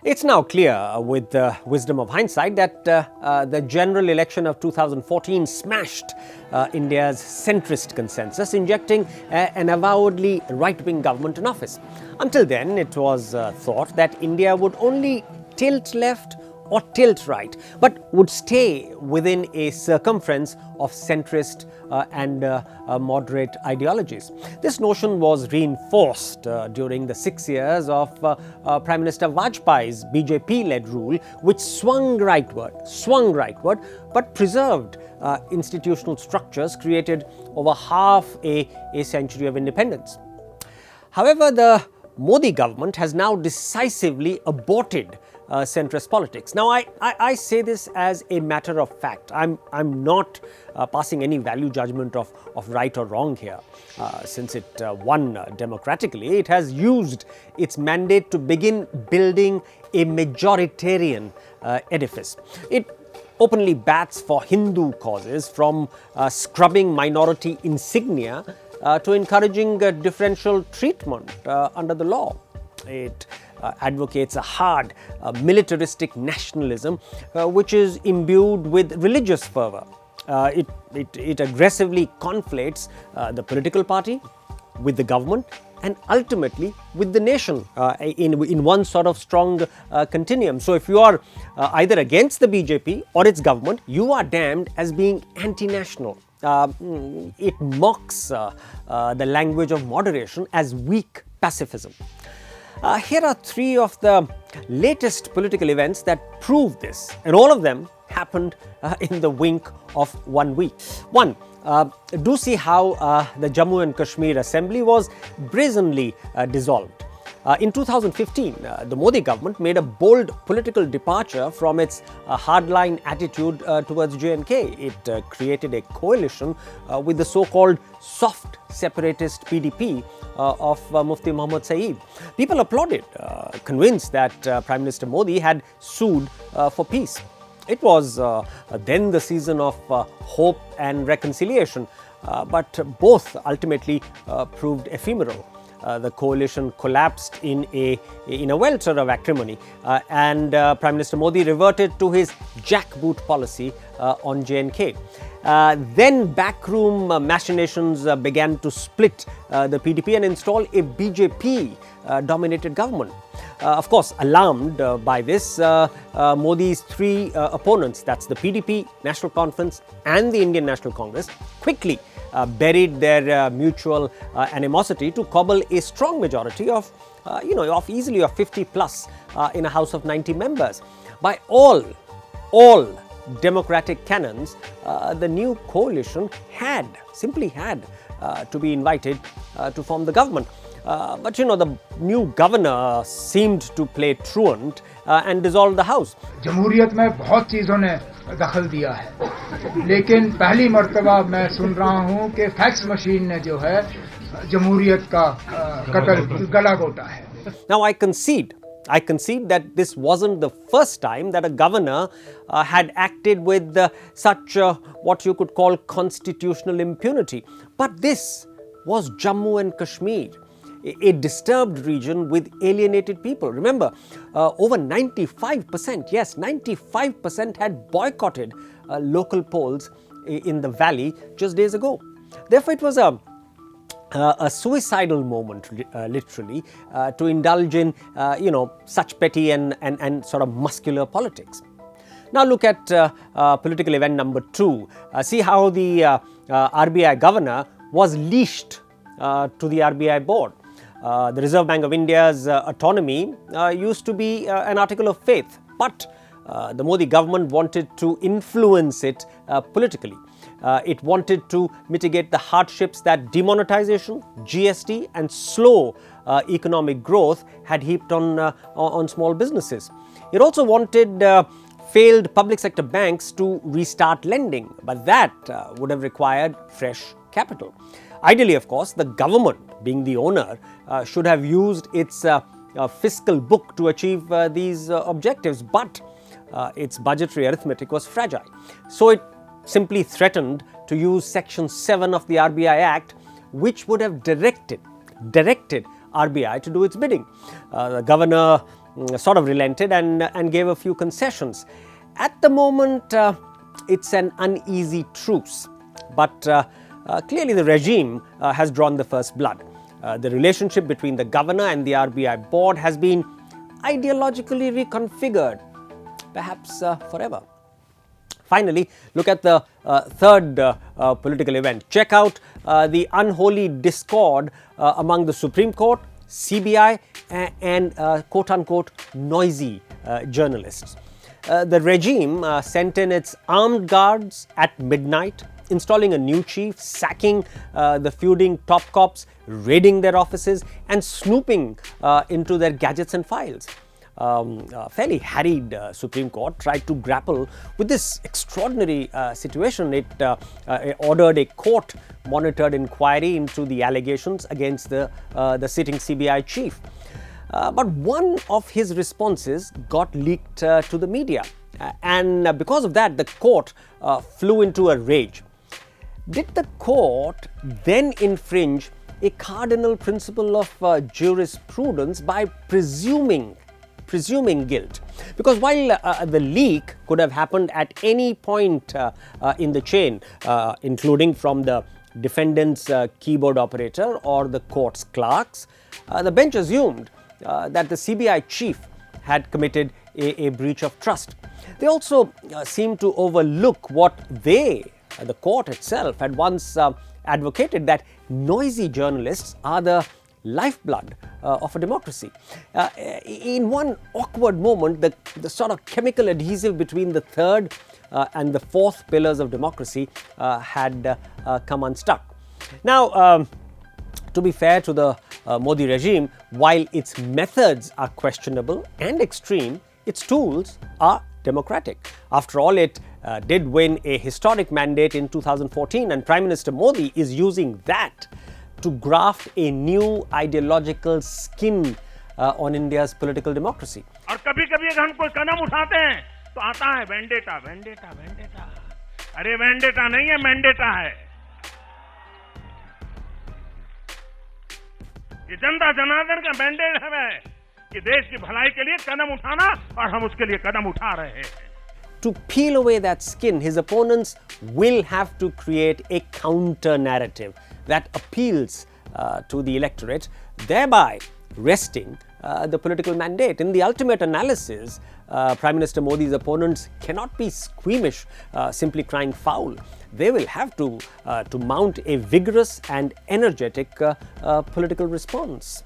It's now clear, with the wisdom of hindsight, that the general election of 2014 smashed India's centrist consensus, injecting an avowedly right-wing government in office. Until then, it was thought that India would only tilt left or tilt right, but would stay within a circumference of centrist and moderate ideologies. This notion was reinforced during the 6 years of Prime Minister Vajpayee's BJP-led rule, which swung rightward, but preserved institutional structures created over half a century of independence. However, the Modi government has now decisively aborted centrist politics. Now, I say this as a matter of fact. I'm not passing any value judgment of right or wrong here. Since it won democratically, it has used its mandate to begin building a majoritarian edifice. It openly bats for Hindu causes, from scrubbing minority insignia to encouraging differential treatment under the law. It advocates a hard militaristic nationalism which is imbued with religious fervor. It aggressively conflates the political party with the government and ultimately with the nation in one sort of strong continuum. So if you are either against the BJP or its government, you are damned as being anti-national. It mocks the language of moderation as weak pacifism. Here are three of the latest political events that prove this, and all of them happened in the wink of 1 week. One, do see how the Jammu and Kashmir Assembly was brazenly dissolved. In 2015, the Modi government made a bold political departure from its hardline attitude towards J&K. It created a coalition with the so-called soft separatist PDP of Mufti Muhammad Saeed. People applauded, convinced that Prime Minister Modi had sued for peace. It was then the season of hope and reconciliation, but both ultimately proved ephemeral. The coalition collapsed in a welter of acrimony, and Prime Minister Modi reverted to his jackboot policy on J&K. Then backroom machinations began to split the PDP and install a BJP-dominated government. Of course, alarmed by this, Modi's three opponents, that's the PDP, National Conference and the Indian National Congress, quickly buried their mutual animosity to cobble a strong majority of easily of 50 plus in a house of 90 members. By all democratic canons, the new coalition simply had to be invited to form the government. But the new governor seemed to play truant and dissolve the house. जमहूरियत में बहुत चीज़ों ने दखल दिया है, लेकिन पहली मर्तबा मैं सुन रहा हूँ कि फैक्स मशीन ने जो है जमहूरियत का कत्ल गला घोटा है. Now I concede that this wasn't the first time that a governor had acted with such what you could call constitutional impunity. But this was Jammu and Kashmir, a disturbed region with alienated people. Remember, over 95%, yes, 95% had boycotted local polls in the valley just days ago. Therefore, it was a suicidal moment, literally, to indulge in, such petty and sort of muscular politics. Now look at political event number 2. See how the RBI governor was leashed to the RBI board. The Reserve Bank of India's autonomy used to be an article of faith, but the Modi government wanted to influence it politically. It wanted to mitigate the hardships that demonetization, GST and slow economic growth had heaped on small businesses. It also wanted failed public sector banks to restart lending, but that would have required fresh capital. Ideally, of course, the government, being the owner, should have used its fiscal book to achieve these objectives, but its budgetary arithmetic was fragile. So it simply threatened to use Section 7 of the RBI Act, which would have directed RBI to do its bidding. The governor sort of relented and gave a few concessions. At the moment, it's an uneasy truce, but clearly the regime has drawn the first blood. The relationship between the governor and the RBI board has been ideologically reconfigured, perhaps forever. Finally, look at the third political event. Check out the unholy discord among the Supreme Court, CBI and quote-unquote noisy journalists. The regime sent in its armed guards at midnight, installing a new chief, sacking the feuding top cops, raiding their offices and snooping into their gadgets and files. Fairly harried Supreme Court tried to grapple with this extraordinary situation. It ordered a court-monitored inquiry into the allegations against the sitting CBI chief. But one of his responses got leaked to the media, and because of that, the court flew into a rage. Did the court then infringe a cardinal principle of jurisprudence by presuming guilt? Because while the leak could have happened at any point in the chain, including from the defendant's keyboard operator or the court's clerks, the bench assumed that the CBI chief had committed a breach of trust. They also seemed to overlook what the court itself had once advocated, that noisy journalists are the lifeblood of a democracy. In one awkward moment, the sort of chemical adhesive between the third and the fourth pillars of democracy had come unstuck. Now, to be fair to the Modi regime, while its methods are questionable and extreme, its tools are democratic. After all, it did win a historic mandate in 2014, and Prime Minister Modi is using that to graft a new ideological skin on India's political democracy. और कभी-कभी अगर हम कोई कदम उठाते हैं तो आता है वेंडेटा वेंडेटा वेंडेटा. अरे वेंडेटा नहीं है, मैंडेटा है. ये जनता जनार्दन का मैंडेट है कि देश की भलाई के लिए कदम उठाना, और हम उसके लिए कदम उठा रहे हैं. To peel away that skin, his opponents will have to create a counter narrative that appeals to the electorate, thereby wresting the political mandate. In the ultimate analysis, Prime Minister Modi's opponents cannot be squeamish, simply crying foul. They will have to mount a vigorous and energetic political response.